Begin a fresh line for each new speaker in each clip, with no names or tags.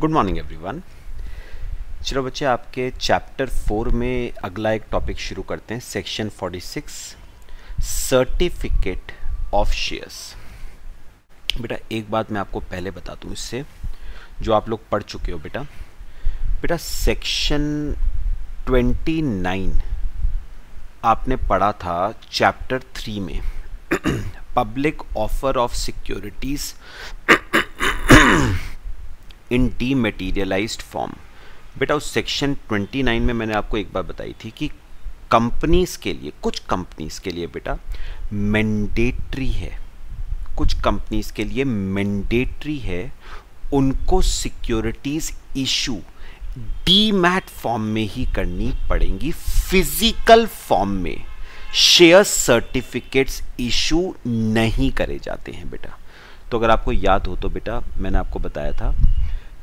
Good morning everyone. चलो बच्चे, आपके चैप्टर 4 में अगला एक टॉपिक शुरू करते हैं। Section 46 certificate of shares. बेटा एक बात मैं आपको पहले बता दूं, इससे जो आप लोग पढ़ चुके हो बेटा सेक्शन 29 आपने पढ़ा था चैप्टर 3 में public offer of securities in dematerialised form. बेटा उस सेक्शन 29 में मैंने आपको एक बार बताई थी कि कंपनीज के लिए, कुछ कंपनीज के लिए बेटा मैंडेटरी है, कुछ कंपनीज के लिए मैंडेटरी है उनको सिक्योरिटीज इशू डीमैट फॉर्म में ही करनी पड़ेंगी, फिजिकल फॉर्म में शेयर सर्टिफिकेट्स इशू नहीं करे जाते हैं बेटा। तो अगर आपको याद हो तो बेटा मैंने आपको बताया था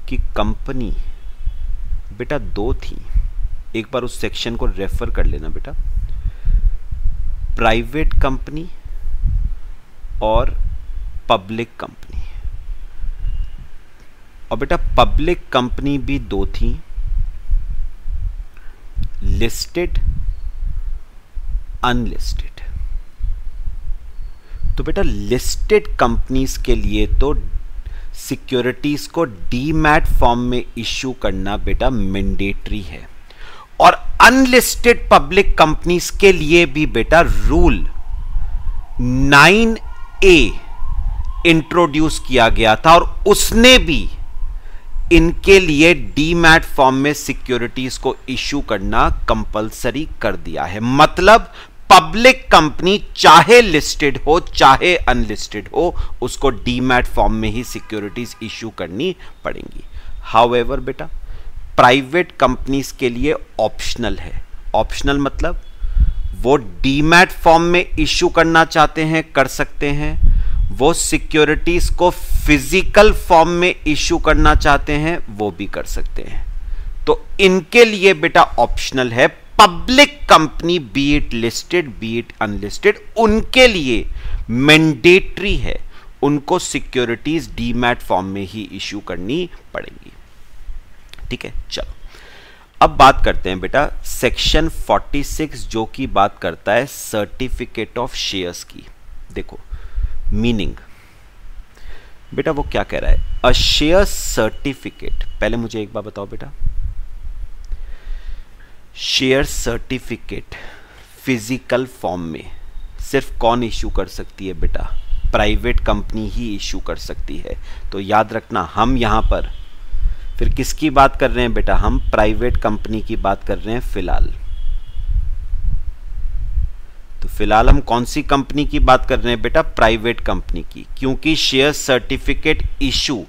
कि कंपनी बेटा दो थी, एक बार उस सेक्शन को रेफर कर लेना बेटा। प्राइवेट कंपनी और पब्लिक कंपनी। और बेटा पब्लिक कंपनी भी दो थी, लिस्टेड, अनलिस्टेड। तो बेटा लिस्टेड कंपनीज के लिए तो सिक्योरिटीज को डीमैट फॉर्म में इश्यू करना बेटा मैंडेटरी है, और अनलिस्टेड पब्लिक कंपनीज के लिए भी बेटा रूल 9A इंट्रोड्यूस किया गया था, और उसने भी इनके लिए डीमैट फॉर्म में सिक्योरिटीज को इश्यू करना कंपलसरी कर दिया है। मतलब पब्लिक कंपनी चाहे लिस्टेड हो चाहे अनलिस्टेड हो, उसको डीमैट फॉर्म में ही सिक्योरिटीज इश्यू करनी पड़ेंगी। हाउएवर बेटा प्राइवेट कंपनीज के लिए ऑप्शनल है। ऑप्शनल मतलब वो डीमैट फॉर्म में इश्यू करना चाहते हैं कर सकते हैं, वो सिक्योरिटीज को फिजिकल फॉर्म में इश्यू करना चाहते हैं वो भी कर सकते हैं। तो इनके लिए बेटा ऑप्शनल है। Public company B it listed B it unlisted, उनके लिए मैंडेटरी है, उनको सिक्योरिटीज डीमैट फॉर्म में ही इश्यू करनी पड़ेंगी। ठीक है, चलो अब बात करते हैं बेटा सेक्शन 46 जो कि बात करता है सर्टिफिकेट ऑफ शेयर्स की। देखो मीनिंग बेटा वो क्या कह रहा है। अ शेयर सर्टिफिकेट, पहले मुझे एक बार बताओ बेटा, शेयर सर्टिफिकेट फिजिकल फॉर्म में सिर्फ कौन इश्यू कर सकती है बेटा? प्राइवेट कंपनी ही इश्यू कर सकती है। तो याद रखना हम यहां पर फिर किसकी बात कर रहे हैं बेटा? हम प्राइवेट कंपनी की बात कर रहे हैं फिलहाल। तो फिलहाल हम कौन सी कंपनी की बात कर रहे हैं बेटा? प्राइवेट कंपनी की, क्योंकि share certificate issue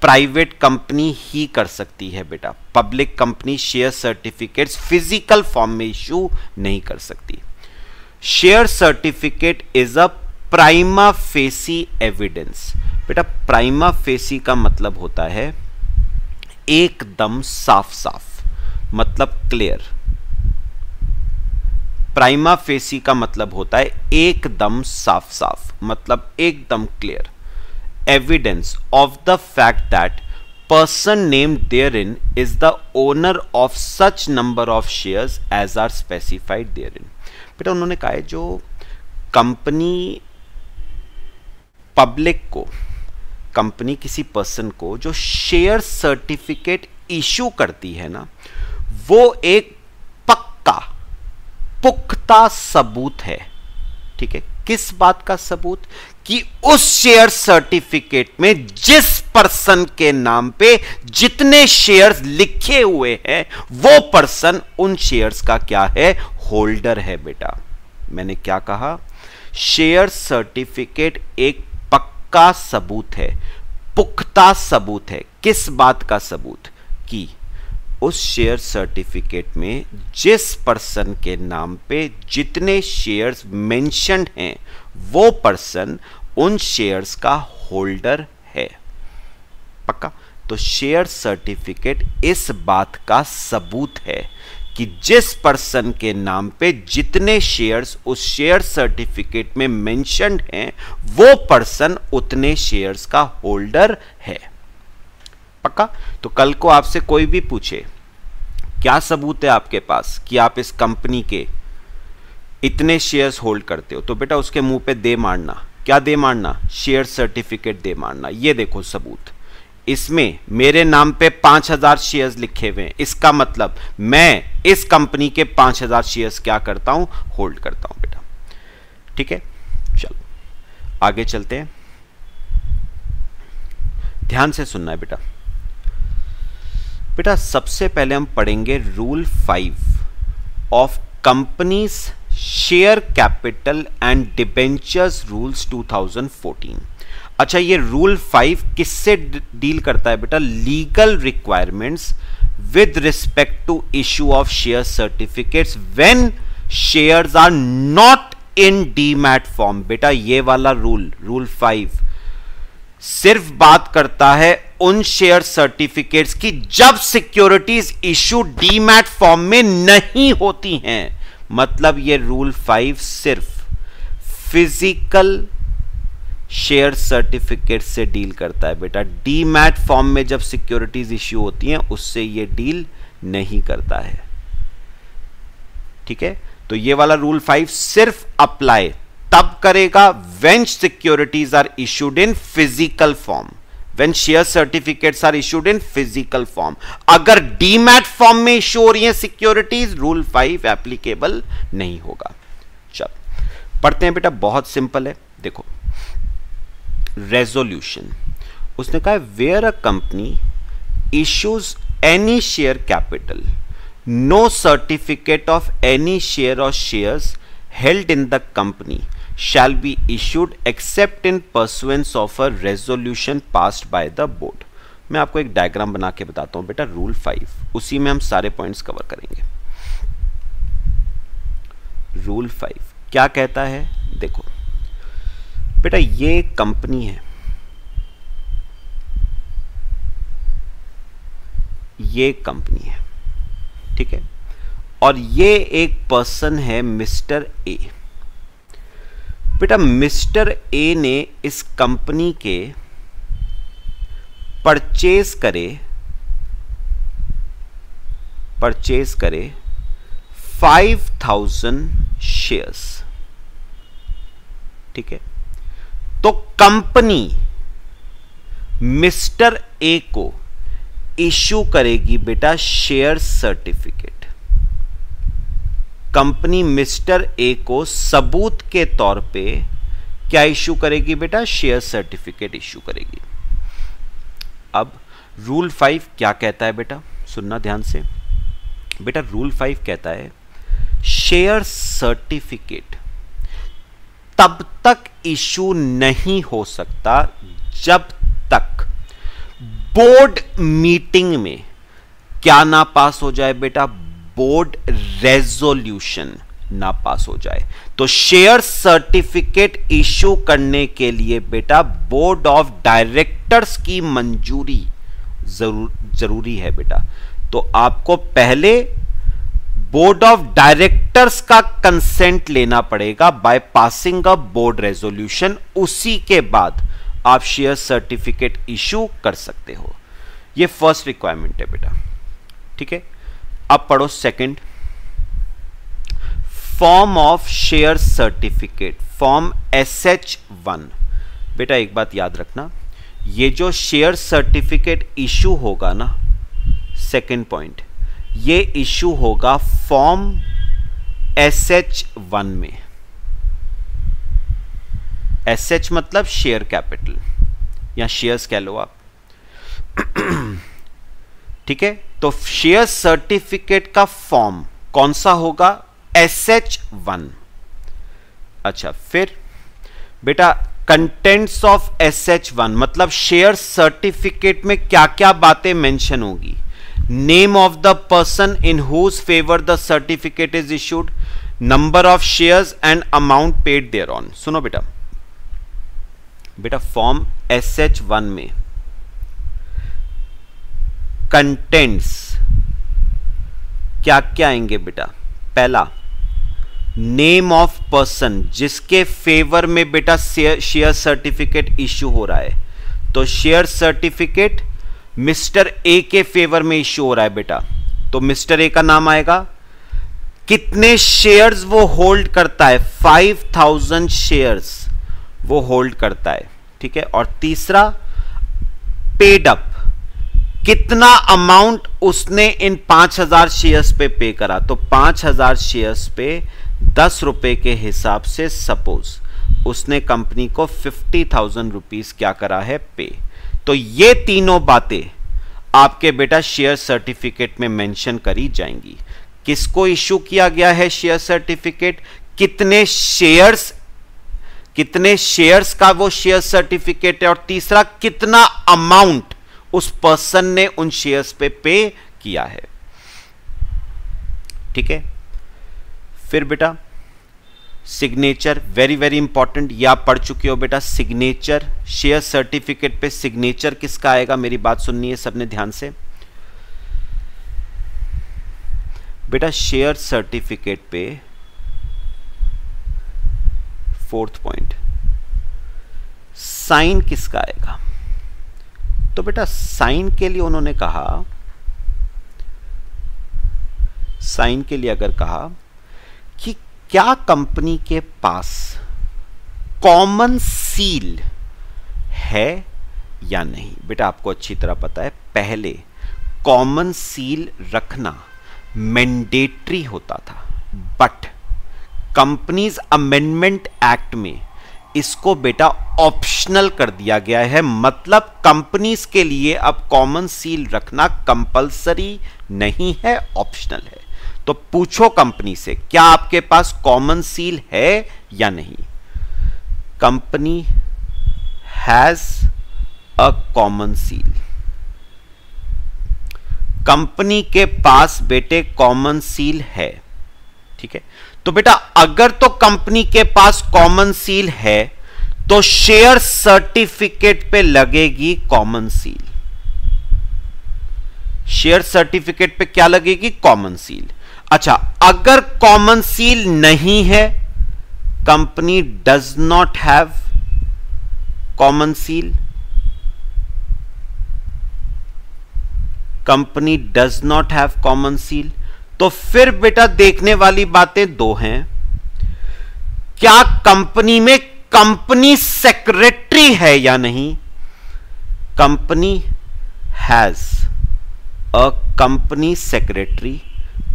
private company ही कर सकती है बेटा। Public company share certificates physical form में इशू नहीं कर सकती। Share certificate is a prima facie evidence. बेटा प्राइमा फेसी का मतलब होता है एकदम साफ साफ, मतलब क्लियर। प्राइमा फेसी का मतलब होता है एकदम साफ साफ, मतलब एकदम clear evidence of the fact that person named therein is the owner of such number of shares as are specified therein। बेटा उन्होंने कहा है जो कंपनी पब्लिक को, कंपनी किसी पर्सन को जो शेयर सर्टिफिकेट इशू करती है ना, वो एक पक्का पुख्ता सबूत है। ठीक है, किस बात का सबूत? कि उस शेयर सर्टिफिकेट में जिस पर्सन के नाम पे जितने शेयर्स लिखे हुए हैं वो पर्सन उन शेयर्स का क्या है? होल्डर है बेटा। मैंने क्या कहा? शेयर सर्टिफिकेट एक पक्का सबूत है, पुख्ता सबूत है। किस बात का सबूत? कि उस शेयर सर्टिफिकेट में जिस पर्सन के नाम पे जितने शेयर्स मेंशन्ड हैं वो पर्सन उन शेयर्स का होल्डर है। पक्का? तो शेयर सर्टिफिकेट इस बात का सबूत है कि जिस पर्सन के नाम पे जितने शेयर्स उस शेयर सर्टिफिकेट में मेंशन्ड हैं वो पर्सन उतने शेयर्स का होल्डर है। पक्का? तो कल को आपसे कोई भी पूछे क्या सबूत है आपके पास कि आप इस कंपनी के इतने शेयर्स होल्ड करते हो, तो बेटा उसके मुंह पे दे मारना। क्या दे मारना? शेयर सर्टिफिकेट दे मारना। ये देखो सबूत, इसमें मेरे नाम पे 5000 शेयर्स लिखे हुए हैं, इसका मतलब मैं इस कंपनी के 5000 शेयर्स क्या करता हूं? होल्ड करता हूं बेटा। ठीक है, चलो आगे चलते हैं, ध्यान से सुनना है बेटा। बेटा सबसे पहले हम पढ़ेंगे rule 5 of companies share capital and debentures rules 2014। अच्छा, ये रूल 5 किससे डील करता है बेटा? Legal requirements with respect to issue of share certificates when shares are not in demat form. बेटा ये वाला रूल 5 सिर्फ बात करता है उन शेयर सर्टिफिकेट्स की जब सिक्योरिटीज इशू डीमैट फॉर्म में नहीं होती हैं। मतलब ये रूल 5 सिर्फ फिजिकल शेयर सर्टिफिकेट से डील करता है बेटा। डीमैट फॉर्म में जब सिक्योरिटीज इश्यू होती हैं उससे ये डील नहीं करता है। ठीक है, तो ये वाला रूल 5 सिर्फ अप्लाई तब करेगा when securities are issued in physical form, when share certificates are issued in physical form. अगर डीमैट फॉर्म में इशू हो रही है सिक्योरिटीज, रूल 5 एप्लीकेबल नहीं होगा। चलो पढ़ते हैं बेटा, बहुत सिंपल है। देखो रेजोल्यूशन, उसने कहा where a company issues any share capital, no certificate of any share और shares held in the company shall be issued except in pursuance of a resolution passed by the board। मैं आपको एक diagram बना के बताता हूं बेटा, rule 5 उसी में हम सारे पॉइंट्स कवर करेंगे। रूल 5 क्या कहता है? देखो बेटा ये कंपनी है, ये कंपनी है, ठीक है, और ये एक पर्सन है मिस्टर ए। बेटा मिस्टर ए ने इस कंपनी के परचेज करे 5000 शेयर्स। ठीक है, तो कंपनी मिस्टर ए को इश्यू करेगी बेटा share certificate. Company mister A को सबूत के तौर पे क्या इश्यू करेगी बेटा? शेयर सर्टिफिकेट इश्यू करेगी। अब रूल 5 क्या कहता है बेटा? सुनना ध्यान से बेटा, रूल 5 कहता है शेयर सर्टिफिकेट तब तक इश्यू नहीं हो सकता जब तक बोर्ड मीटिंग में क्या ना पास हो जाए बेटा? बोर्ड रेजोल्यूशन ना पास हो जाए। तो शेयर सर्टिफिकेट इशू करने के लिए बेटा बोर्ड ऑफ डायरेक्टर्स की मंजूरी जरूरी है बेटा। तो आपको पहले बोर्ड ऑफ डायरेक्टर्स का कंसेंट लेना पड़ेगा by passing a board resolution, उसी के बाद आप शेयर सर्टिफिकेट इशू कर सकते हो। यह फर्स्ट रिक्वायरमेंट है बेटा। ठीक है, अब पढ़ो second, form of share certificate, form SH1। बेटा एक बात याद रखना, ये जो शेयर सर्टिफिकेट इशू होगा ना, सेकंड पॉइंट, ये इशू होगा फॉर्म SH1 में। SH मतलब शेयर कैपिटल या शेयर्स कह लो आप। ठीक है, तो शेयर सर्टिफिकेट का फॉर्म कौन सा होगा? SH1। अच्छा, फिर बेटा कंटेंट्स ऑफ SH1 मतलब शेयर सर्टिफिकेट में क्या क्या बातें मेंशन होगी? Name of the person in whose favour the certificate is issued, number of shares and amount paid thereon. सुनो बेटा, बेटा फॉर्म SH1 में कंटेंट्स क्या क्या आएंगे बेटा? पहला, नेम ऑफ पर्सन जिसके फेवर में बेटा शेयर सर्टिफिकेट इश्यू हो रहा है, तो शेयर सर्टिफिकेट मिस्टर ए के फेवर में इश्यू हो रहा है बेटा, तो मिस्टर ए का नाम आएगा। कितने शेयर्स वो होल्ड करता है, 5000 शेयर्स वो होल्ड करता है, ठीक है। और तीसरा पेड अप, कितना अमाउंट उसने इन 5000 शेयर्स पे पे करा, तो 5000 शेयर्स पे 10 रुपए के हिसाब से सपोज उसने कंपनी को 50,000 रुपीस क्या करा है पे। तो ये तीनों बातें आपके बेटा शेयर सर्टिफिकेट में मेंशन करी जाएंगी। किसको इश्यू किया गया है शेयर सर्टिफिकेट, कितने शेयर्स का वो शेयर सर्टिफिकेट है, और तीसरा कितना अमाउंट उस पर्सन ने उन शेयर्स पे किया है, ठीक है। फिर बेटा सिग्नेचर, वेरी वेरी इंपॉर्टेंट, ये आप पढ़ चुके हो बेटा। सिग्नेचर, शेयर सर्टिफिकेट पे सिग्नेचर किसका आएगा, मेरी बात सुननी है सबने ध्यान से बेटा। शेयर सर्टिफिकेट पे 4th पॉइंट, साइन किसका आएगा, तो बेटा साइन के लिए उन्होंने कहा, साइन के लिए अगर कहा कि क्या कंपनी के पास कॉमन सील है या नहीं। बेटा आपको अच्छी तरह पता है पहले कॉमन सील रखना मैंडेटरी होता था, बट कंपनीज अमेंडमेंट एक्ट में इसको बेटा ऑप्शनल कर दिया गया है। मतलब कंपनीज के लिए अब कॉमन सील रखना कंपलसरी नहीं है, ऑप्शनल है। तो पूछो कंपनी से क्या आपके पास कॉमन सील है या नहीं। Company has a common seal, company के पास बेटे कॉमन सील है, ठीक है। तो बेटा अगर तो कंपनी के पास कॉमन सील है तो शेयर सर्टिफिकेट पे लगेगी कॉमन सील। शेयर सर्टिफिकेट पे क्या लगेगी, कॉमन सील। अच्छा, अगर कॉमन सील नहीं है, company does not have common seal, company does not have common seal, तो फिर बेटा देखने वाली बातें दो हैं। क्या कंपनी में कंपनी सेक्रेटरी है या नहीं। Company has a company secretary,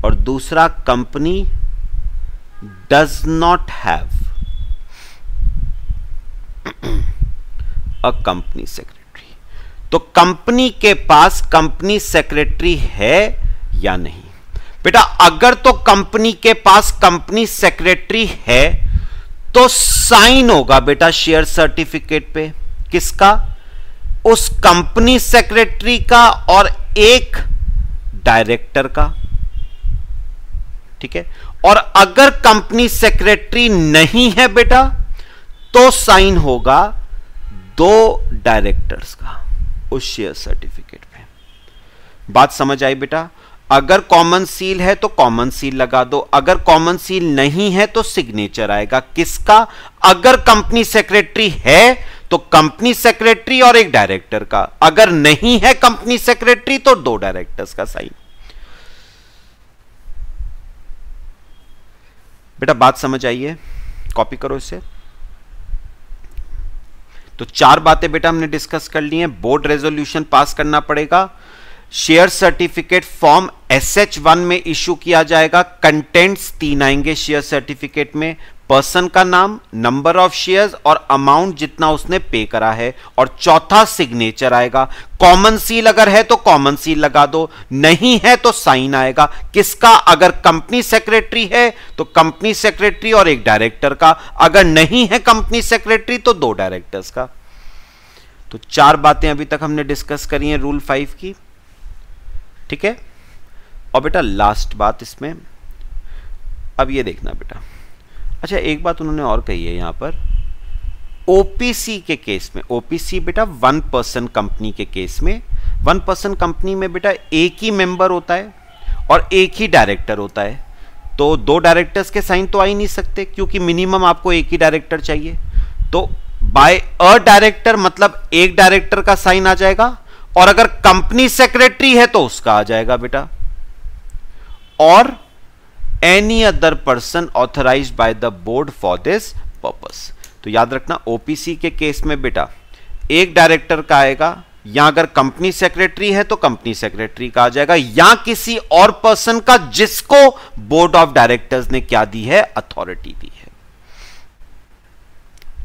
और दूसरा company does not have a company secretary. तो कंपनी के पास कंपनी सेक्रेटरी है या नहीं। बेटा अगर तो कंपनी के पास कंपनी सेक्रेटरी है तो साइन होगा बेटा शेयर सर्टिफिकेट पे, किसका, उस कंपनी सेक्रेटरी का और एक डायरेक्टर का, ठीक है। और अगर कंपनी सेक्रेटरी नहीं है बेटा तो साइन होगा दो डायरेक्टर्स का उस शेयर सर्टिफिकेट पे। बात समझ आई बेटा। अगर कॉमन सील है तो कॉमन सील लगा दो, अगर कॉमन सील नहीं है तो सिग्नेचर आएगा, किसका, अगर कंपनी सेक्रेटरी है तो कंपनी सेक्रेटरी और एक डायरेक्टर का, अगर नहीं है कंपनी सेक्रेटरी तो दो डायरेक्टर्स का साइन। बेटा बात समझ आई है, कॉपी करो इसे। तो चार बातें बेटा हमने डिस्कस कर ली हैं। बोर्ड रेजोल्यूशन पास करना पड़ेगा, शेयर सर्टिफिकेट फॉर्म SH1 में इशू किया जाएगा, कंटेंट्स 3 आएंगे शेयर सर्टिफिकेट में, पर्सन का नाम, नंबर ऑफ शेयर्स और अमाउंट जितना उसने पे करा है, और चौथा सिग्नेचर आएगा। कॉमन सील अगर है तो कॉमन सील लगा दो, नहीं है तो साइन आएगा, किसका, अगर कंपनी सेक्रेटरी है तो कंपनी सेक्रेटरी और एक डायरेक्टर का, अगर नहीं है कंपनी सेक्रेटरी तो दो डायरेक्टर्स का। तो चार बातें अभी तक हमने डिस्कस करी हैं रूल 5 की, ठीक है। और बेटा लास्ट बात इसमें, अब ये देखना बेटा, अच्छा एक बात उन्होंने और कही है यहां पर, ओपीसी के केस में, ओपीसी बेटा 1 पर्सन कंपनी के केस में, 1 पर्सन कंपनी में बेटा एक ही मेंबर होता है और एक ही डायरेक्टर होता है, तो दो डायरेक्टर्स के साइन तो आ ही नहीं सकते क्योंकि मिनिमम आपको एक ही डायरेक्टर चाहिए। तो बाय अ डायरेक्टर मतलब एक डायरेक्टर का साइन आ जाएगा, और अगर कंपनी सेक्रेटरी है तो उसका आ जाएगा बेटा, और any other person authorised by the board for this purpose. तो याद रखना ओपीसी के केस में बेटा एक डायरेक्टर का आएगा, या अगर कंपनी सेक्रेटरी है तो कंपनी सेक्रेटरी का आ जाएगा, या किसी और पर्सन का जिसको बोर्ड ऑफ डायरेक्टर्स ने क्या दी है, अथॉरिटी दी है।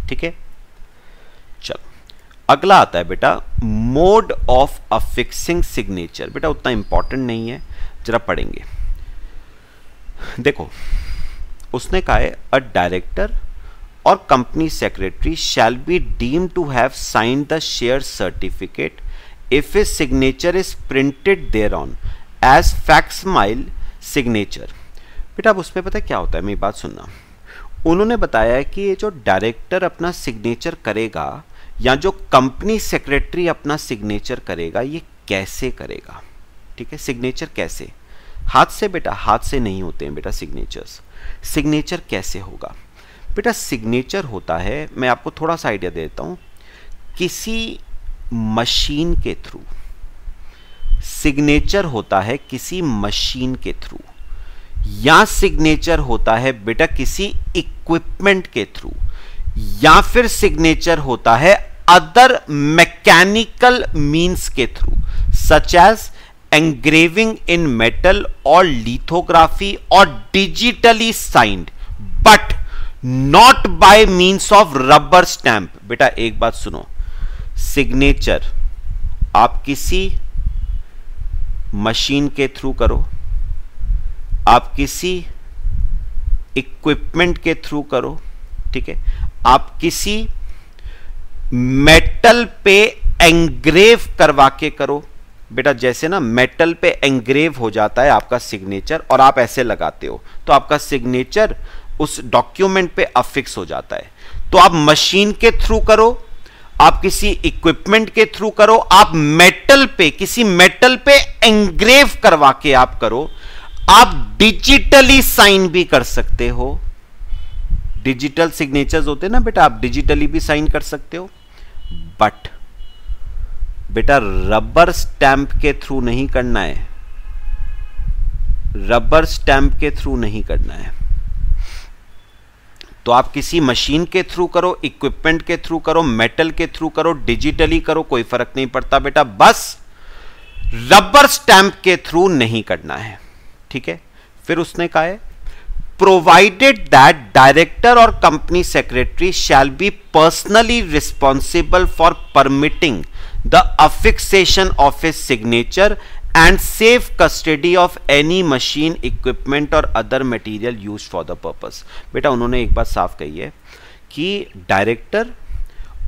ठीक है, चलो अगला आता है बेटा मोड ऑफ अफिक्सिंग सिग्नेचर। बेटा उतना इंपॉर्टेंट नहीं है, जरा पढ़ेंगे। देखो उसने कहा है a director or company secretary shall be deemed to have signed the share certificate if his signature is printed thereon as facsimile signature। बेटा अब उसमें पता है क्या होता है, मेरी बात सुनना। उन्होंने बताया कि ये जो डायरेक्टर अपना सिग्नेचर करेगा या जो कंपनी सेक्रेटरी अपना सिग्नेचर करेगा, ये कैसे करेगा। ठीक है, सिग्नेचर कैसे, हाथ से बेटा, हाथ से नहीं होते हैं बेटा सिग्नेचर्स। सिग्नेचर कैसे होगा बेटा, सिग्नेचर होता है, मैं आपको थोड़ा सा आइडिया देता हूं, किसी मशीन के थ्रू सिग्नेचर होता है, किसी मशीन के थ्रू, या सिग्नेचर होता है बेटा किसी इक्विपमेंट के थ्रू, या फिर सिग्नेचर होता है अदर मैकेनिकल मींस के through, such as engraving in metal और लिथोग्राफी और digitally signed, but not by means of rubber stamp. बेटा एक बात सुनो, सिग्नेचर आप किसी मशीन के थ्रू करो, आप किसी इक्विपमेंट के थ्रू करो, ठीक है, आप किसी मेटल पे एंग्रेव करवा के करो। बेटा जैसे ना मेटल पे एंग्रेव हो जाता है आपका सिग्नेचर और आप ऐसे लगाते हो तो आपका सिग्नेचर उस डॉक्यूमेंट पे अफिक्स हो जाता है। तो आप मशीन के थ्रू करो, आप किसी इक्विपमेंट के थ्रू करो, आप मेटल पे, किसी मेटल पे एंग्रेव करवा के आप करो, आप डिजिटली साइन भी कर सकते हो। डिजिटल सिग्नेचर्स होते हैं ना बेटा, आप डिजिटली भी साइन कर सकते हो, बट बेटा रबर स्टैंप के थ्रू नहीं करना है, रबर स्टैंप के थ्रू नहीं करना है। तो आप किसी मशीन के थ्रू करो, इक्विपमेंट के थ्रू करो, मेटल के थ्रू करो, डिजिटली करो, कोई फर्क नहीं पड़ता बेटा, बस रबर स्टैंप के थ्रू नहीं करना है। ठीक है, फिर उसने कहा है प्रोवाइडेड दैट डायरेक्टर और company secretary shall be personally responsible for permitting the affixation of his signature and safe custody of any machine, equipment और other material used for the purpose। बेटा उन्होंने एक बात साफ कही है कि डायरेक्टर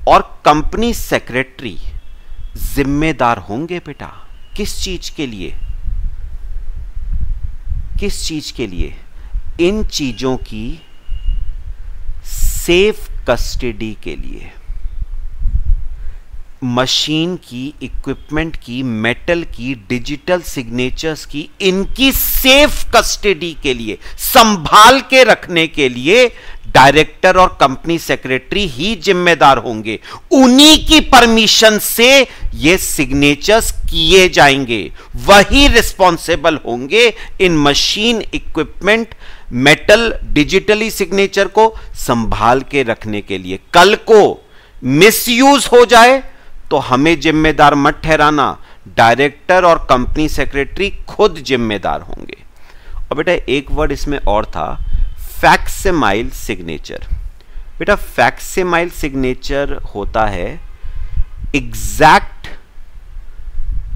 और कंपनी सेक्रेटरी जिम्मेदार होंगे बेटा किस चीज के लिए, किस चीज के लिए, इन चीजों की सेफ कस्टडी के लिए, मशीन की, इक्विपमेंट की, मेटल की, डिजिटल सिग्नेचर्स की, इनकी सेफ कस्टडी के लिए, संभाल के रखने के लिए डायरेक्टर और कंपनी सेक्रेटरी ही जिम्मेदार होंगे। उन्हीं की परमिशन से ये सिग्नेचर्स किए जाएंगे, वही रिस्पॉन्सिबल होंगे इन machine, equipment, metal, digitally signature को संभाल के रखने के लिए। कल को मिसयूज हो जाए तो हमें जिम्मेदार मत ठहराना, डायरेक्टर और कंपनी सेक्रेटरी खुद जिम्मेदार होंगे। और बेटा एक वर्ड इसमें और था, फैक्सिमाइल सिग्नेचर। बेटा फैक्सिमाइल सिग्नेचर होता है एग्जैक्ट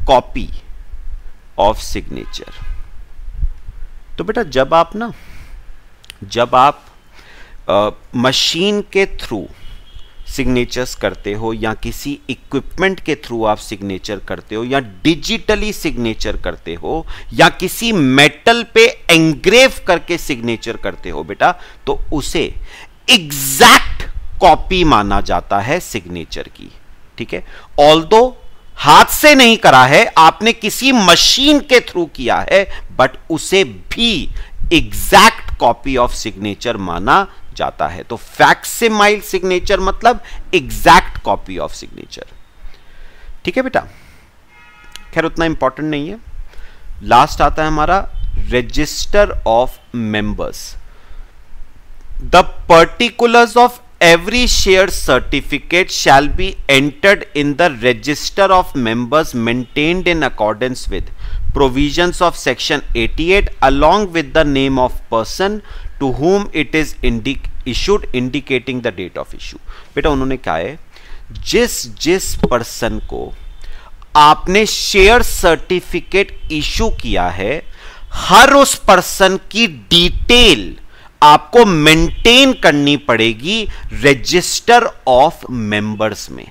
कॉपी ऑफ सिग्नेचर। तो बेटा जब आप मशीन के थ्रू सिग्नेचर्स करते हो या किसी इक्विपमेंट के थ्रू आप सिग्नेचर करते हो या डिजिटली सिग्नेचर करते हो या किसी मेटल पे एंग्रेव करके सिग्नेचर करते हो बेटा, तो उसे एग्जैक्ट कॉपी माना जाता है सिग्नेचर की। ठीक है, ऑल्दो हाथ से नहीं करा है, आपने किसी मशीन के थ्रू किया है, बट उसे भी एग्जैक्ट कॉपी ऑफ सिग्नेचर माना जाता है। तो फैक्सिमाइल सिग्नेचर मतलब एग्जैक्ट कॉपी ऑफ सिग्नेचर। ठीक है बेटा, खैर उतना इंपॉर्टेंट नहीं है। लास्ट आता है हमारा register of members. The particulars of every share certificate shall be entered in the register of members maintained in accordance with provisions of section 88 along with the name of person to whom it is issued indicating the date of issue। बेटा उन्होंने क्या है, जिस person को आपने share certificate issue किया है, हर उस पर्सन की डिटेल आपको मेंटेन करनी पड़ेगी रजिस्टर ऑफ मेंबर्स में।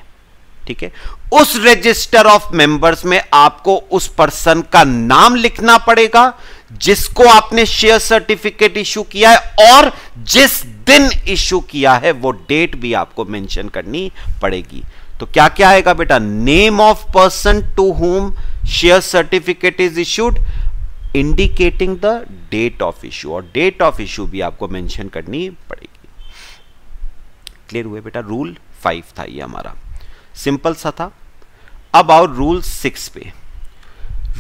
ठीक है, उस रजिस्टर ऑफ मेंबर्स में आपको उस पर्सन का नाम लिखना पड़ेगा जिसको आपने शेयर सर्टिफिकेट इशू किया है, और जिस दिन इशू किया है वो डेट भी आपको मेंशन करनी पड़ेगी। तो क्या क्या आएगा बेटा, name of person to whom share certificate is issued, indicating the date of issue, और डेट ऑफ इशू भी आपको मेंशन करनी पड़ेगी। क्लियर हुए बेटा? रूल 5 था ये हमारा, सिंपल सा था। अब आओ रूल 6 पे।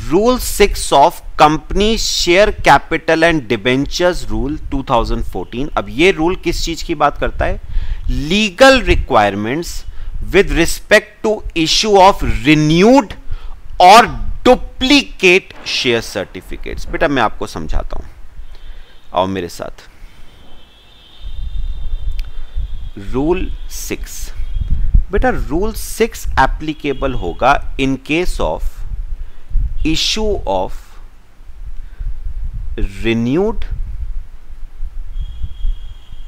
Rule 6 of company share capital and debentures rule 2014। अब ये रूल किस चीज की बात करता है? Legal requirements with respect to issue of renewed और डुप्लीकेट शेयर सर्टिफिकेट्स। बेटा मैं आपको समझाता हूं, आओ मेरे साथ। रूल 6 बेटा, रूल 6 एप्लीकेबल होगा इन case of issue of renewed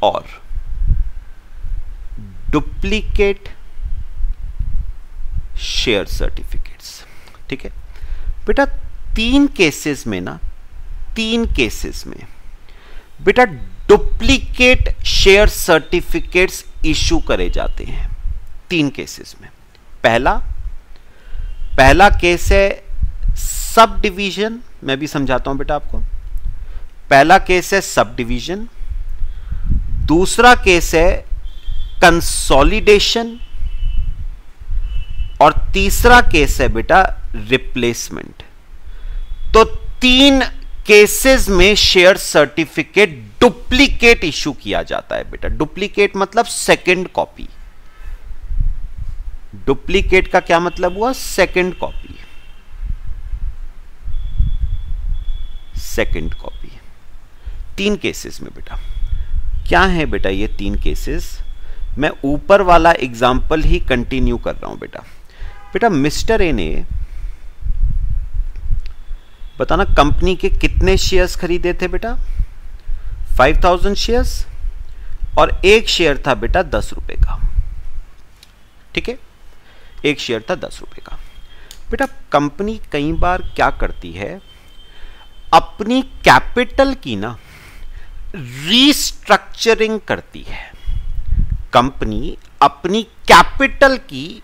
और डुप्लीकेट शेयर सर्टिफिकेट्स। ठीक है बेटा, 3 केसेस में ना, 3 केसेस में बेटा डुप्लीकेट शेयर सर्टिफिकेट्स इशू करे जाते हैं। 3 केसेस में। पहला केस है सब डिवीजन, मैं भी समझाता हूं बेटा आपको। पहला केस है सब डिवीजन, दूसरा केस है कंसोलिडेशन, और तीसरा केस है बेटा रिप्लेसमेंट। तो 3 केसेस में शेयर सर्टिफिकेट डुप्लीकेट इशू किया जाता है बेटा। डुप्लीकेट मतलब सेकंड कॉपी। डुप्लीकेट का क्या मतलब हुआ? Second copy. Second copy 3 cases में बेटा। क्या है बेटा ये 3 केसेस? मैं ऊपर वाला एग्जाम्पल ही कंटिन्यू कर रहा हूं बेटा। बेटा मिस्टर ए ने बताना कंपनी के कितने शेयर्स खरीदे थे बेटा? 5000 शेयर्स, और एक शेयर था बेटा 10 रुपए का। ठीक है, एक शेयर था 10 रुपए का। बेटा कंपनी कई बार क्या करती है, अपनी कैपिटल की ना रीस्ट्रक्चरिंग करती है। कंपनी अपनी कैपिटल की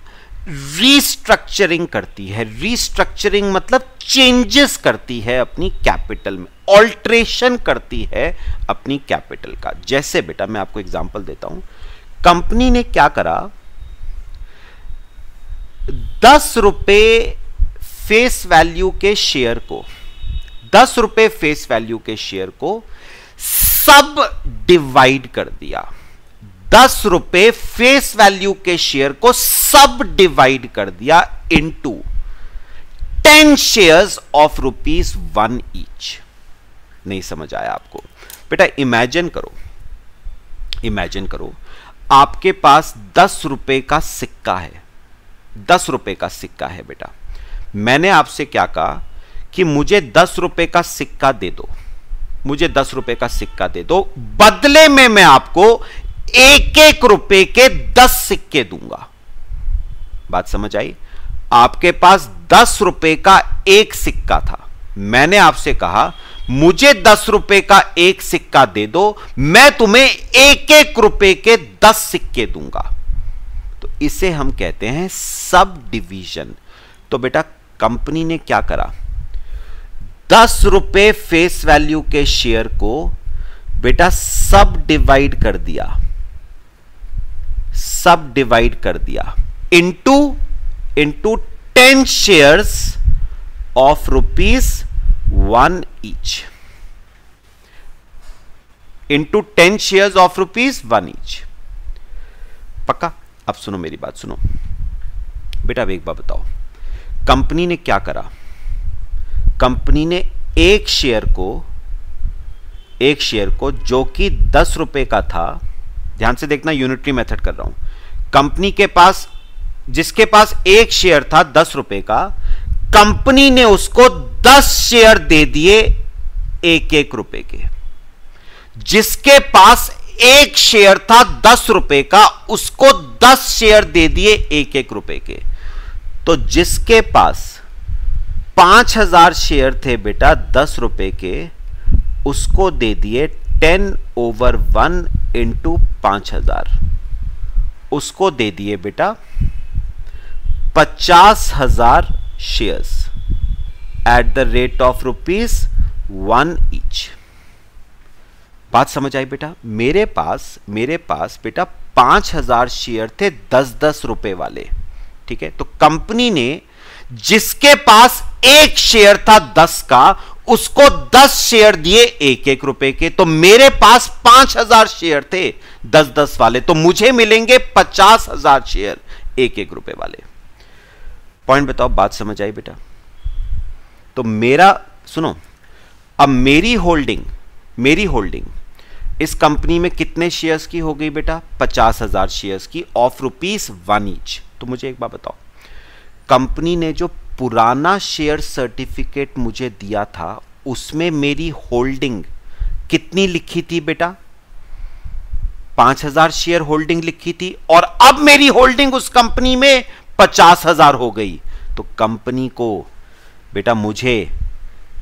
रीस्ट्रक्चरिंग करती है। रीस्ट्रक्चरिंग मतलब चेंजेस करती है अपनी कैपिटल में, ऑल्ट्रेशन करती है अपनी कैपिटल का। जैसे बेटा मैं आपको एग्जांपल देता हूं, कंपनी ने क्या करा, 10 रुपए फेस वैल्यू के शेयर को, 10 रुपए फेस वैल्यू के शेयर को सब डिवाइड कर दिया। 10 रुपए फेस वैल्यू के शेयर को सब डिवाइड कर दिया इनटू 10 शेयर्स ऑफ ₹1 ईच। नहीं समझ आया आपको? बेटा इमेजिन करो, इमेजिन करो आपके पास 10 रुपए का सिक्का है। 10 रुपए का सिक्का है बेटा। मैंने आपसे क्या कहा कि मुझे 10 रुपए का सिक्का दे दो, मुझे 10 रुपए का सिक्का दे दो, बदले में मैं आपको 1-1 रुपए के 10 सिक्के दूंगा। बात समझ आई? आपके पास 10 रुपए का एक सिक्का था, मैंने आपसे कहा मुझे 10 रुपए का एक सिक्का दे दो, मैं तुम्हें 1-1 रुपए के 10 सिक्के दूंगा। तो इसे हम कहते हैं सब डिवीजन। तो बेटा कंपनी ने क्या करा, 10 रुपए फेस वैल्यू के शेयर को बेटा सब डिवाइड कर दिया, सब डिवाइड कर दिया into 10 shares of ₹1 each into 10 shares of ₹1 each. पक्का? अब सुनो मेरी बात, सुनो बेटा, अब एक बार बताओ, कंपनी ने क्या करा? कंपनी ने एक शेयर को जो कि ₹10 का था, ध्यान से देखना, यूनिटरी मेथड कर रहा हूं, कंपनी के पास, जिसके पास एक शेयर था ₹10 का, कंपनी ने उसको 10 शेयर दे दिए ₹1 के। जिसके पास एक शेयर था ₹10 का, उसको 10 शेयर दे दिए ₹1 के। तो जिसके पास 5000 शेयर थे बेटा ₹10 के, उसको दे दिए 10/1 इंटू 5000, उसको दे दिए बेटा 50,000 shares at the rate of ₹1 each. बात समझ आई बेटा? मेरे पास बेटा 5000 शेयर थे 10-10 रुपए वाले, ठीक है? तो कंपनी ने जिसके पास एक शेयर था 10 का, उसको 10 शेयर दिए ₹1 के। तो मेरे पास 5000 शेयर थे 10-10 वाले, तो मुझे मिलेंगे 50,000 शेयर ₹1 वाले। पॉइंट बताओ, बात समझ आई बेटा? तो मेरा, सुनो, अब मेरी होल्डिंग इस कंपनी में कितने शेयर्स की हो गई बेटा? 50,000 शेयर्स की ऑफ ₹1 ईच। तो मुझे एक बात बताओ, कंपनी ने जो पुराना शेयर सर्टिफिकेट मुझे दिया था, उसमें मेरी होल्डिंग कितनी लिखी थी बेटा? 5000 शेयर होल्डिंग लिखी थी, और अब मेरी होल्डिंग उस कंपनी में 50,000 हो गई। तो कंपनी को बेटा मुझे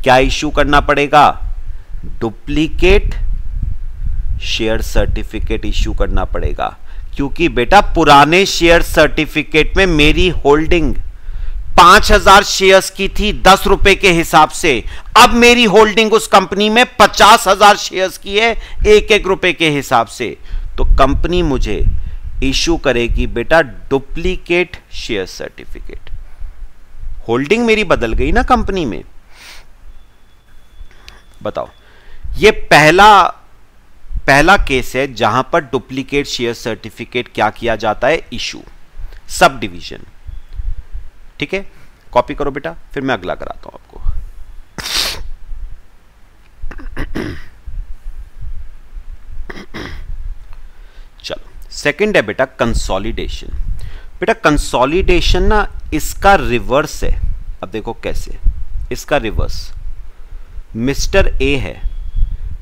क्या इश्यू करना पड़ेगा? डुप्लीकेट शेयर सर्टिफिकेट इश्यू करना पड़ेगा, क्योंकि बेटा पुराने शेयर सर्टिफिकेट में मेरी होल्डिंग 5000 शेयर्स की थी ₹10 के हिसाब से। अब मेरी होल्डिंग उस कंपनी में 50,000 शेयर्स की है ₹1 के हिसाब से। तो कंपनी मुझे इश्यू करेगी बेटा डुप्लीकेट शेयर सर्टिफिकेट। होल्डिंग मेरी बदल गई ना कंपनी में। बताओ, ये पहला केस है जहां पर डुप्लीकेट शेयर सर्टिफिकेट क्या किया जाता है? Issue, sub division. ठीक है, कॉपी करो बेटा, फिर मैं अगला कराता हूं आपको। चलो, सेकंड है बेटा कंसोलिडेशन। बेटा कंसोलिडेशन ना इसका रिवर्स है। अब देखो कैसे, इसका रिवर्स मिस्टर ए है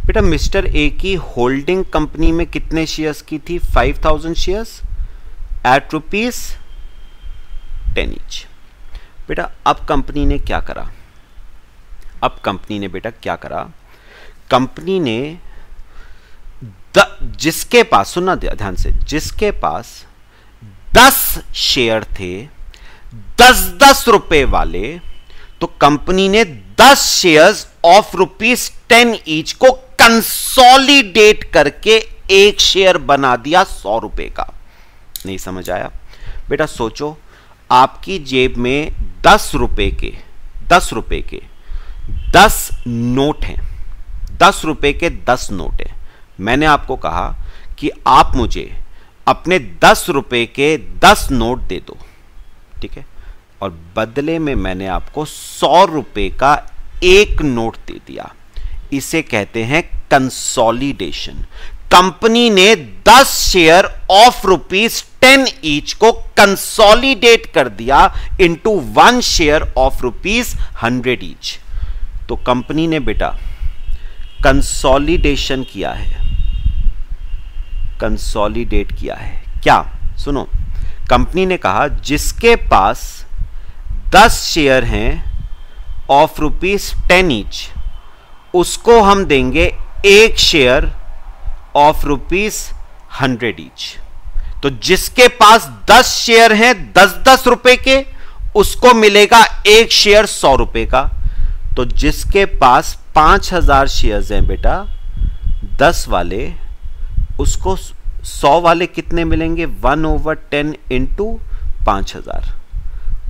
बेटा। मिस्टर ए की होल्डिंग कंपनी में कितने शेयर्स की थी? 5000 शेयर्स एट ₹10 ईच। बेटा अब कंपनी ने क्या करा? अब कंपनी ने बेटा क्या करा? कंपनी ने जिसके पास, सुनना ध्यान से, जिसके पास 10 शेयर थे 10-10 रुपए वाले, तो कंपनी ने 10 शेयर्स ऑफ ₹10 ईच को कंसोलिडेट करके एक शेयर बना दिया 100 रुपए का। नहीं समझ आया? बेटा सोचो, आपकी जेब में 10 रुपए के 10 नोट हैं, 10 रुपए के 10 नोट हैं। मैंने आपको कहा कि आप मुझे अपने 10 रुपए के 10 नोट दे दो, ठीक है, और बदले में मैंने आपको 100 रुपए का एक नोट दे दिया। इसे कहते हैं कंसोलिडेशन। कंपनी ने 10 शेयर ऑफ ₹10 ईच को कंसोलिडेट कर दिया इनटू 1 शेयर ऑफ ₹100 ईच। तो कंपनी ने बेटा कंसोलिडेशन किया है, कंसोलिडेट किया है। क्या? सुनो, कंपनी ने कहा जिसके पास 10 शेयर हैं ऑफ ₹10 ईच, उसको हम देंगे एक शेयर ऑफ ₹100 ईच। तो जिसके पास 10 शेयर हैं 10-10 रुपए के, उसको मिलेगा एक शेयर 100 रुपए का। तो जिसके पास 5000 शेयर्स हैं बेटा 10 वाले, उसको 100 वाले कितने मिलेंगे? 1/10 इंटू 5000,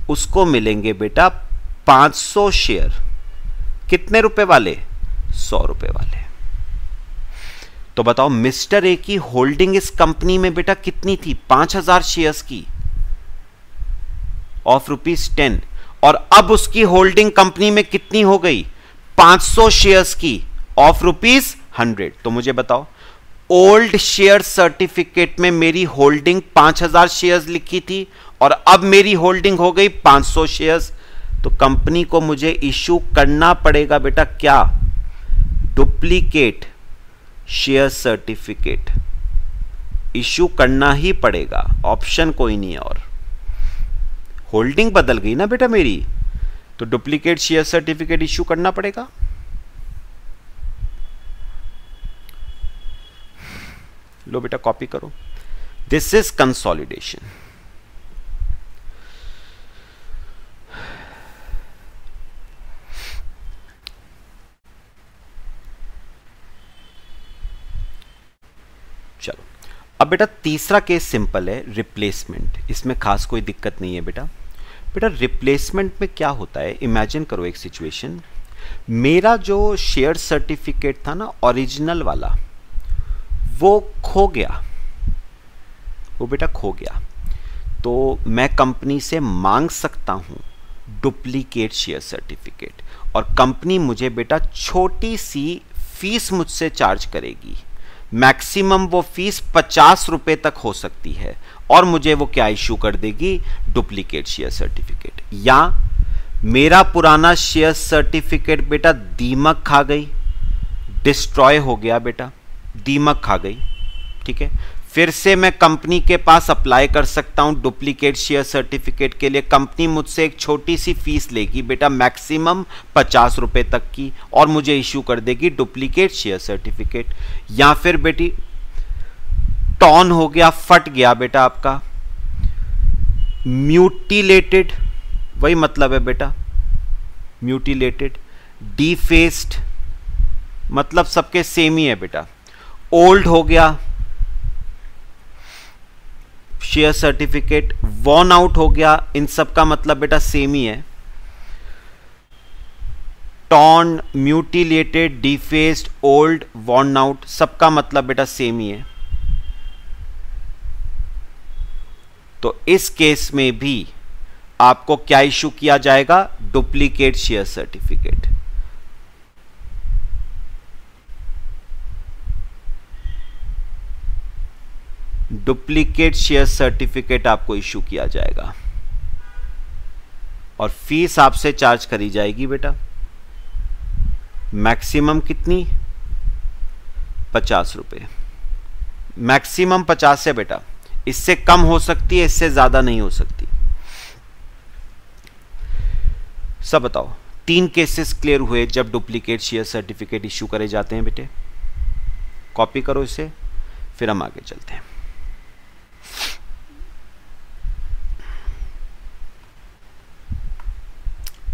उसको मिलेंगे बेटा 500 शेयर कितने रुपए वाले? 100 रुपए वाले। तो बताओ मिस्टर ए की होल्डिंग इस कंपनी में बेटा कितनी थी? 5000 शेयर्स की ऑफ ₹10, और अब उसकी होल्डिंग कंपनी में कितनी हो गई? 500 शेयर्स की ऑफ ₹100। तो मुझे बताओ ओल्ड शेयर सर्टिफिकेट में मेरी होल्डिंग 5000 शेयर्स लिखी थी और अब मेरी होल्डिंग हो गई 500 शेयर्स। तो कंपनी को मुझे इश्यू करना पड़ेगा बेटा क्या? डुप्लीकेट शेयर सर्टिफिकेट इश्यू करना ही पड़ेगा, ऑप्शन कोई नहीं है। और होल्डिंग बदल गई ना बेटा मेरी, तो डुप्लीकेट शेयर सर्टिफिकेट इश्यू करना पड़ेगा। लो बेटा कॉपी करो। This is consolidation. चलो अब बेटा तीसरा केस सिंपल है, रिप्लेसमेंट। इसमें खास कोई दिक्कत नहीं है बेटा। बेटा रिप्लेसमेंट में क्या होता है, इमेजिन करो एक सिचुएशन, मेरा जो शेयर सर्टिफिकेट था ना ओरिजिनल वाला, वो खो गया, वो बेटा खो गया। तो मैं कंपनी से मांग सकता हूं डुप्लीकेट शेयर सर्टिफिकेट, और कंपनी मुझे बेटा छोटी सी फीस मुझसे चार्ज करेगी। मैक्सिमम वो फीस 50 रुपए तक हो सकती है, और मुझे वो क्या इश्यू कर देगी? Duplicate share certificate. या मेरा पुराना शेयर सर्टिफिकेट बेटा दीमक खा गई, डिस्ट्रॉय हो गया बेटा, दीमक खा गई, ठीक है, फिर से मैं कंपनी के पास अप्लाई कर सकता हूं डुप्लीकेट शेयर सर्टिफिकेट के लिए। कंपनी मुझसे एक छोटी सी फीस लेगी बेटा, मैक्सिमम 50 रुपए तक की, और मुझे इश्यू कर देगी डुप्लीकेट शेयर सर्टिफिकेट। या फिर बेटी टॉन हो गया, फट गया बेटा आपका, म्यूटिलेटेड, वही मतलब है बेटा, म्यूटिलेटेड, डीफेस्ड, मतलब सबके सेम ही है बेटा। ओल्ड हो गया शेयर सर्टिफिकेट, वॉर्न आउट हो गया, इन सब का मतलब बेटा सेम ही है। Torn, mutilated, डिफेस्ड, old, worn out, सबका मतलब बेटा सेम ही है। तो इस केस में भी आपको क्या इश्यू किया जाएगा? Duplicate share certificate. Duplicate share certificate आपको इश्यू किया जाएगा, और फीस आपसे चार्ज करी जाएगी बेटा, मैक्सिमम कितनी? 50 रुपए। मैक्सिमम 50 है बेटा, इससे कम हो सकती है, इससे ज्यादा नहीं हो सकती। सब बताओ 3 केसेस क्लियर हुए जब डुप्लीकेट शेयर सर्टिफिकेट इश्यू करे जाते हैं बेटे। कॉपी करो इसे, फिर हम आगे चलते हैं।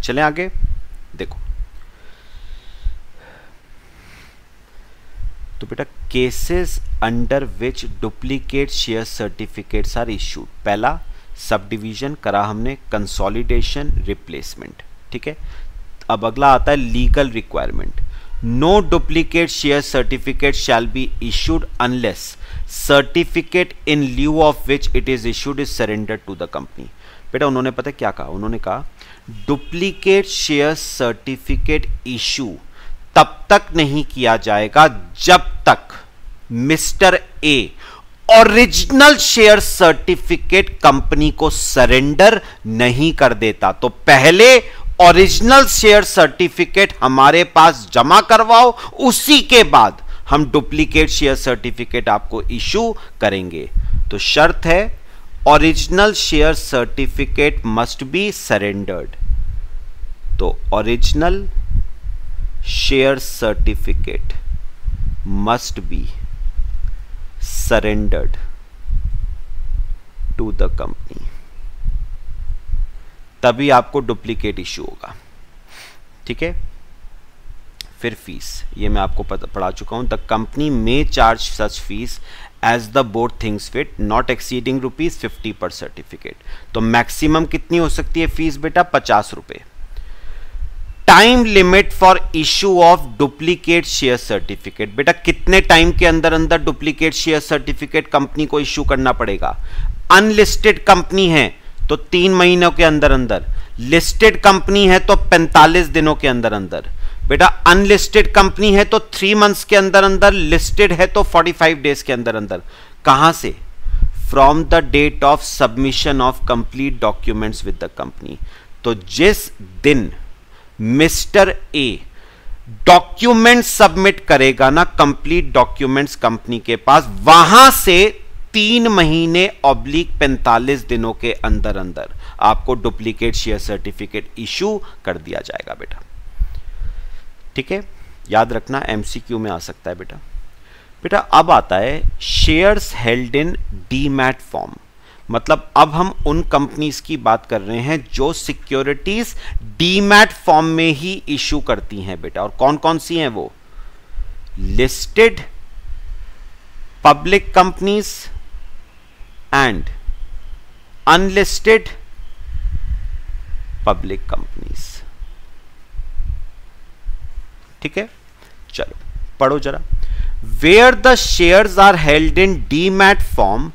चलें आगे, देखो तो बेटा cases under which duplicate share certificates are issued. पहला सब डिवीजन करा हमने, कंसोलिडेशन, रिप्लेसमेंट, ठीक है। अब अगला आता है legal requirement. No duplicate share certificate shall be issued unless certificate in lieu of which it is issued is surrender to the company. बेटा उन्होंने पता क्या कहा? उन्होंने कहा डुप्लीकेट शेयर सर्टिफिकेट इशू तब तक नहीं किया जाएगा जब तक mister A original share certificate company को सरेंडर नहीं कर देता। तो पहले ओरिजिनल शेयर सर्टिफिकेट हमारे पास जमा करवाओ, उसी के बाद हम डुप्लीकेट शेयर सर्टिफिकेट आपको इशू करेंगे। तो शर्त है original share certificate must be surrendered. तो original share certificate must be surrendered to the company, तभी आपको डुप्लीकेट इश्यू होगा, ठीक है। फिर फीस, ये मैं आपको पढ़ा चुका हूं। The company may charge such fee as the board thinks fit, not exceeding ₹50 per certificate. तो मैक्सिमम कितनी हो सकती है फीस बेटा? 50 रुपए। Time limit for issue of duplicate share certificate. बेटा कितने टाइम के अंदर अंदर डुप्लीकेट शेयर सर्टिफिकेट कंपनी को इशू करना पड़ेगा? अनलिस्टेड कंपनी है तो 3 महीनों के अंदर अंदर, लिस्टेड कंपनी है तो 45 दिनों के अंदर अंदर। बेटा अनलिस्टेड कंपनी है तो 3 मंथ्स के अंदर अंदर, लिस्टेड है तो 45 डेज के अंदर अंदर। कहां से? From the date of submission of complete documents with the company. तो जिस दिन मिस्टर ए डॉक्यूमेंट सबमिट करेगा ना, कंप्लीट डॉक्यूमेंट्स कंपनी के पास, वहां से 3 महीने ऑब्लिक 45 दिनों के अंदर अंदर आपको डुप्लीकेट शेयर सर्टिफिकेट इशू कर दिया जाएगा बेटा। ठीक है, याद रखना, एमसीक्यू में आ सकता है बेटा। बेटा अब आता है shares held in demat form. मतलब अब हम उन कंपनीज की बात कर रहे हैं जो सिक्योरिटीज डीमैट फॉर्म में ही इशू करती हैं बेटा। और कौन कौन सी हैं वो? Listed public companies and unlisted public companies. ठीक है, चलो पढ़ो जरा। Where the shares are held in demat form,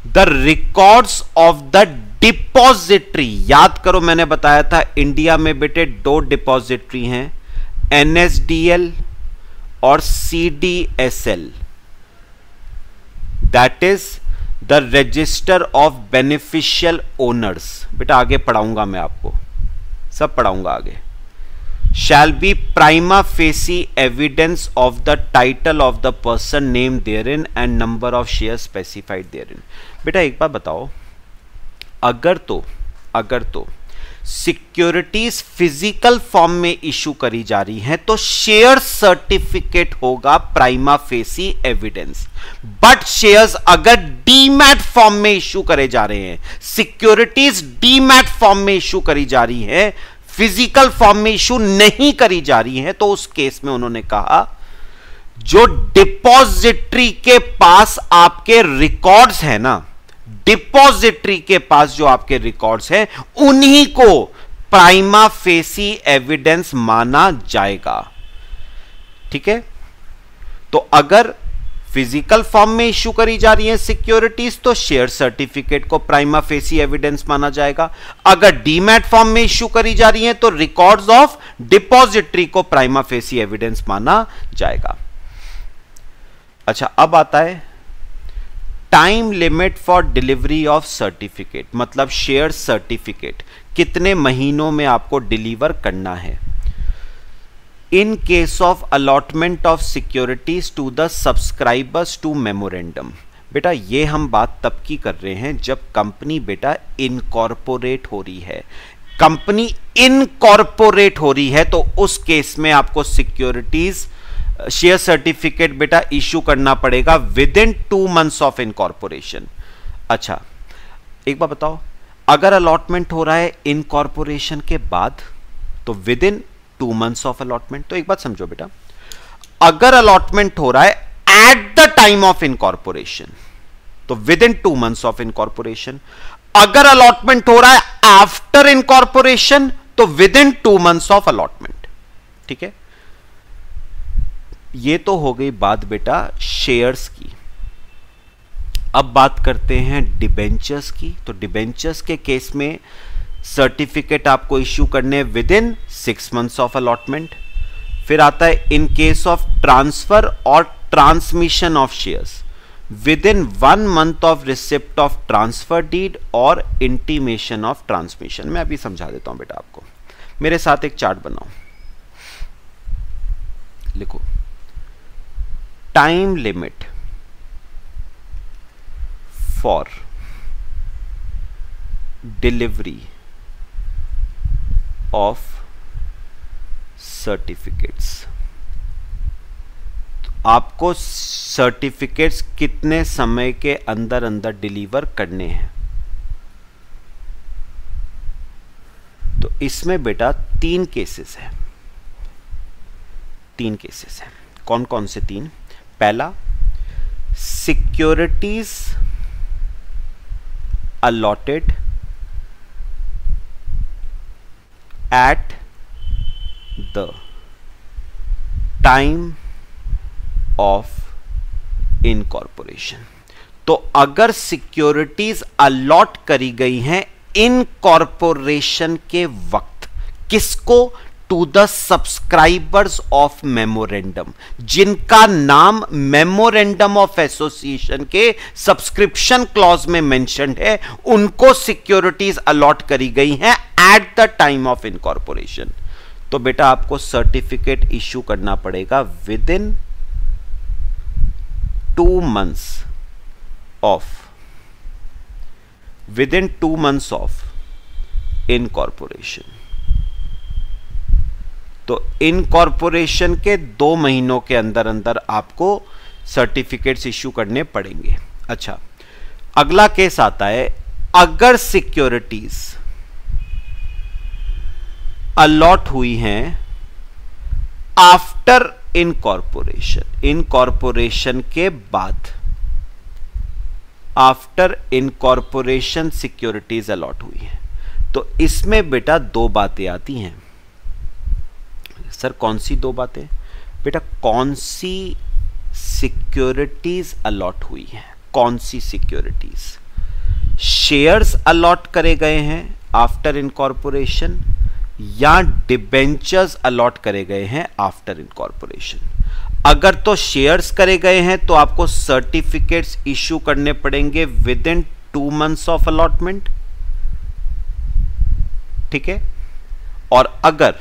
the records of the depository. याद करो मैंने बताया था इंडिया में बेटे 2 डिपॉजिटरी हैं, एनएसडीएल और CDSL, that is the register of beneficial owners. बेटा आगे पढ़ाऊंगा मैं आपको, सब पढ़ाऊंगा आगे। shall be prima facie evidence of the title of the person named therein and number of shares specified therein। बेटा एक बात बताओ, अगर तो सिक्योरिटीज फिजिकल फॉर्म में इशू करी जा रही हैं तो शेयर सर्टिफिकेट होगा prima facie evidence. But shares अगर डीमैट फॉर्म में इशू करे जा रहे हैं, सिक्योरिटीज डीमैट फॉर्म में इशू करी जा रही है, फिजिकल फॉर्म में इशू नहीं करी जा रही है, तो उस केस में उन्होंने कहा जो डिपॉजिटरी के पास आपके रिकॉर्ड्स हैं ना, डिपॉजिटरी के पास जो आपके रिकॉर्ड्स हैं, उन्हीं को प्राइमा फेसी एविडेंस माना जाएगा। ठीक है, तो अगर फिजिकल फॉर्म में इशू करी जा रही है सिक्योरिटीज तो शेयर सर्टिफिकेट को प्राइमा फेसी एविडेंस माना जाएगा। अगर डीमैट फॉर्म में इशू करी जा रही है तो रिकॉर्ड्स ऑफ डिपॉजिटरी को प्राइमा फेसी एविडेंस माना जाएगा। अच्छा, अब आता है time limit for delivery of certificate. मतलब शेयर सर्टिफिकेट कितने महीनों में आपको डिलीवर करना है। In case of allotment of securities to the subscribers to memorandum. बेटा ये हम बात तब की कर रहे हैं जब कंपनी बेटा इनकॉर्पोरेट हो रही है। कंपनी इनकॉर्पोरेट हो रही है तो उस केस में आपको सिक्योरिटीज शेयर सर्टिफिकेट बेटा इशू करना पड़ेगा within 2 months of incorporation. अच्छा एक बात बताओ, अगर अलॉटमेंट हो रहा है इनकॉर्पोरेशन के बाद तो within 2 months of allotment. तो एक बात समझो बेटा, अगर अलॉटमेंट हो रहा है at the time of incorporation तो within 2 months of incorporation. अगर अलॉटमेंट हो रहा है आफ्टर इनकॉर्पोरेशन तो within 2 months of allotment. ठीक है, ये तो हो गई बात बेटा शेयर्स की। अब बात करते हैं डिबेंचर्स की। तो डिबेंचर्स के केस में सर्टिफिकेट आपको इश्यू करने within 6 months of allotment. फिर आता है इन केस ऑफ ट्रांसफर और transmission of shares within 1 month of receipt of transfer deed और इंटीमेशन ऑफ ट्रांसमिशन। मैं अभी समझा देता हूं बेटा आपको, मेरे साथ एक चार्ट बनाओ, लिखो time limit for delivery of certificates. आपको सर्टिफिकेट्स कितने समय के अंदर अंदर डिलीवर करने हैं। तो इसमें बेटा 3 केसेस हैं। 3 केसेस हैं। कौन कौन से 3? पहला, securities allotted at the time of incorporation. तो अगर सिक्योरिटीज अलॉट करी गई हैं इनकॉर्पोरेशन के वक्त, किसको? To the subscribers of memorandum, जिनका नाम मेमोरेंडम ऑफ एसोसिएशन के सब्सक्रिप्शन क्लॉज में मेंशन्ड है, उनको सिक्योरिटीज अलॉट करी गई हैं at the time of incorporation. तो बेटा आपको सर्टिफिकेट इश्यू करना पड़ेगा within 2 months of incorporation. तो इनकॉर्पोरेशन के 2 महीनों के अंदर अंदर आपको सर्टिफिकेट्स इश्यू करने पड़ेंगे। अच्छा, अगला केस आता है, अगर सिक्योरिटीज अलॉट हुई हैं आफ्टर इनकॉर्पोरेशन, इनकॉर्पोरेशन के बाद, आफ्टर इनकॉर्पोरेशन सिक्योरिटीज अलॉट हुई हैं, तो इसमें बेटा 2 बातें आती हैं। सर कौन सी 2 बातें? बेटा कौन सी सिक्योरिटीज अलॉट हुई हैं, कौन सी सिक्योरिटीज? शेयर्स अलॉट करे गए हैं आफ्टर इनकॉर्पोरेशन या डिबेंचर्स अलॉट करे गए हैं आफ्टर इनकॉर्पोरेशन? अगर तो शेयर्स करे गए हैं तो आपको सर्टिफिकेट्स इश्यू करने पड़ेंगे with in 2 months of allotment, ठीक है। और अगर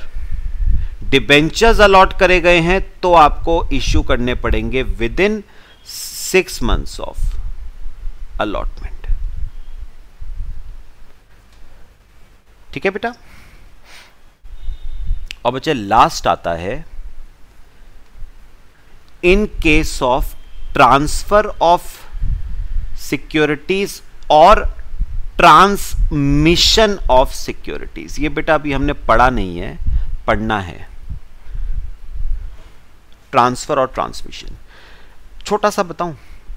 डिबेंचर्स अलॉट करे गए हैं तो आपको इश्यू करने पड़ेंगे with in 6 months of allotment, ठीक है बेटा। और बच्चे लास्ट आता है, in case of transfer of securities और ट्रांसमिशन ऑफ सिक्योरिटीज। ये बेटा अभी हमने पढ़ा नहीं है, पढ़ना है। ट्रांसफर और ट्रांसमिशन, छोटा सा बताऊं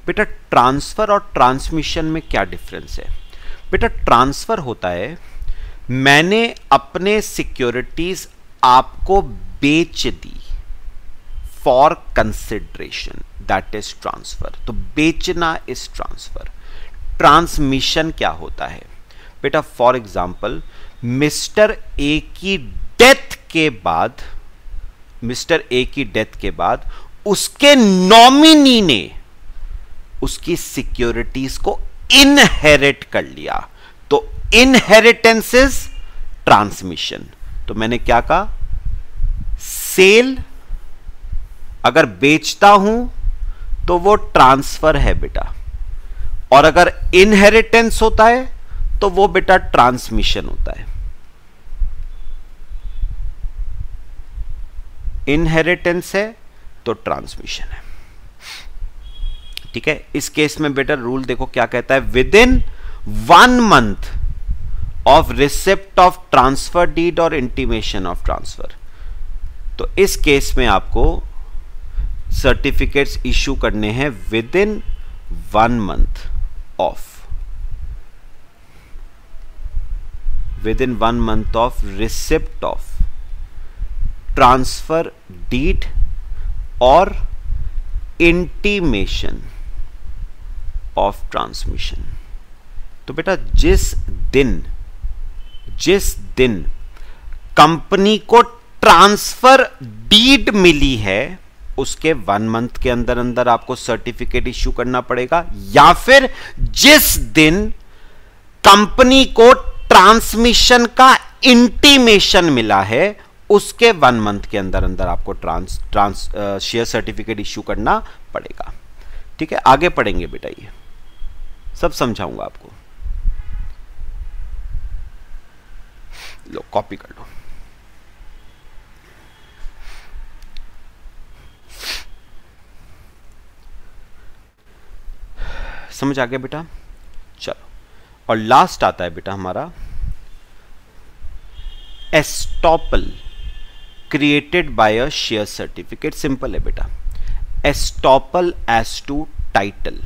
बेटा, ट्रांसफर और ट्रांसमिशन में क्या डिफरेंस है? बेटा ट्रांसफर होता है, मैंने अपने सिक्योरिटीज आपको बेच दी for consideration, that is transfer. तो बेचना इज ट्रांसफर। ट्रांसमिशन क्या होता है? बेटा फॉर एग्जांपल मिस्टर ए की डेथ के बाद, मिस्टर ए की डेथ के बाद उसके नॉमिनी ने उसकी सिक्योरिटीज को इनहेरिट कर लिया, तो इनहेरिटेंस इज ट्रांसमिशन। तो मैंने क्या कहा? सेल अगर बेचता हूं तो वो ट्रांसफर है बेटा, और अगर इनहेरिटेंस होता है तो वो बेटा ट्रांसमिशन होता है। इनहेरिटेंस है तो ट्रांसमिशन है, ठीक है। इस केस में बेटा रूल देखो क्या कहता है, within 1 month of receipt of transfer deed और इंटीमेशन ऑफ ट्रांसफर। तो इस केस में आपको सर्टिफिकेट्स इश्यू करने हैं within 1 month of, within 1 month of receipt of transfer deed और इंटीमेशन ऑफ ट्रांसमिशन। तो बेटा जिस दिन कंपनी को ट्रांसफर डीड मिली है उसके 1 month के अंदर अंदर आपको सर्टिफिकेट इश्यू करना पड़ेगा, या फिर जिस दिन कंपनी को ट्रांसमिशन का इंटीमेशन मिला है उसके 1 month के अंदर अंदर आपको शेयर सर्टिफिकेट इश्यू करना पड़ेगा, ठीक है। आगे पढ़ेंगे बेटा, ये सब समझाऊंगा आपको। लो कॉपी कर लो। समझ आ गया बेटा? चलो, और लास्ट आता है बेटा हमारा estoppel created by a share certificate. Simple है बेटा, एस्टॉपल एज टू टाइटल।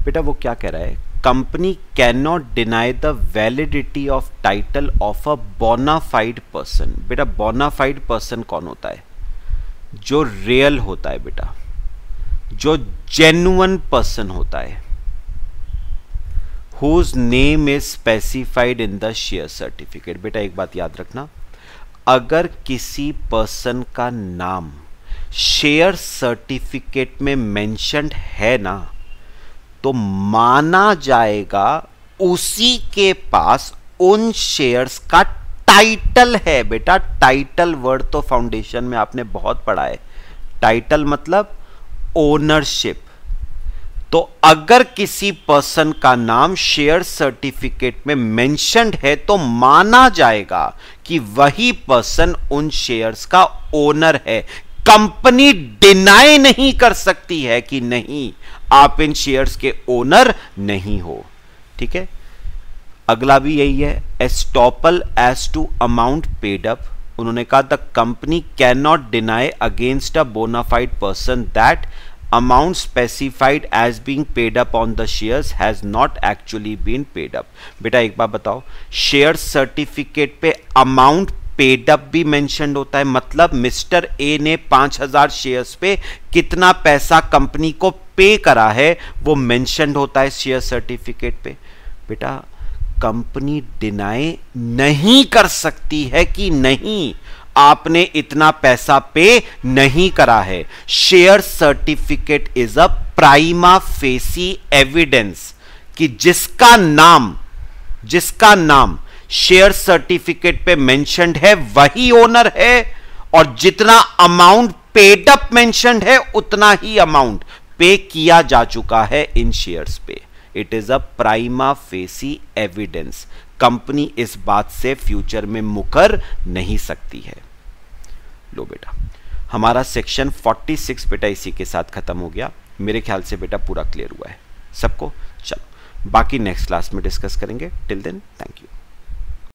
बेटा वो क्या कह रहा है, company can not deny the validity of title of a bona fide person. बेटा बोनाफाइड पर्सन कौन होता है? जो रियल होता है बेटा, जो जेन्युइन पर्सन होता है, whose name is specified in the share certificate. बेटा एक बात याद रखना, अगर किसी पर्सन का नाम शेयर सर्टिफिकेट में मेंशन्ड है ना, तो माना जाएगा उसी के पास उन शेयर्स का टाइटल है। बेटा टाइटल वर्ड तो फाउंडेशन में आपने बहुत पढ़ा है। टाइटल मतलब ओनरशिप। तो अगर किसी पर्सन का नाम शेयर सर्टिफिकेट में मेंशन्ड है तो माना जाएगा कि वही पर्सन उन शेयर्स का ओनर है। कंपनी डिनाई नहीं कर सकती है कि नहीं, आप इन शेयर्स के ओनर नहीं हो। ठीक है, अगला भी यही है, estoppel as to amount paid up. उन्होंने कहा the company can not deny against a bona fide person that amount specified as being paid up on the shares has not actually been paid up. बेटा एक बात बताओ, share certificate पे amount paid up भी mention होता है, मतलब mister A ने 5000 शेयर्स पे कितना पैसा कंपनी को पे करा है वो मेंशन होता है शेयर सर्टिफिकेट पे। बेटा कंपनी डिनाई नहीं कर सकती है कि नहीं, आपने इतना पैसा पे नहीं करा है। Share certificate is a prima facie evidence कि जिसका नाम शेयर सर्टिफिकेट पे मेंशन्ड है वही ओनर है, और जितना अमाउंट पेड अप मेंशन्ड है उतना ही अमाउंट पे किया जा चुका है इन शेयर्स पे। It is a prima facie evidence. Company इस बात से फ्यूचर में मुकर नहीं सकती है। लो बेटा, हमारा सेक्शन 46 बेटा इसी के साथ खत्म हो गया। मेरे ख्याल से बेटा पूरा क्लियर हुआ है सबको। चलो बाकी नेक्स्ट क्लास में डिस्कस करेंगे। Till then thank you.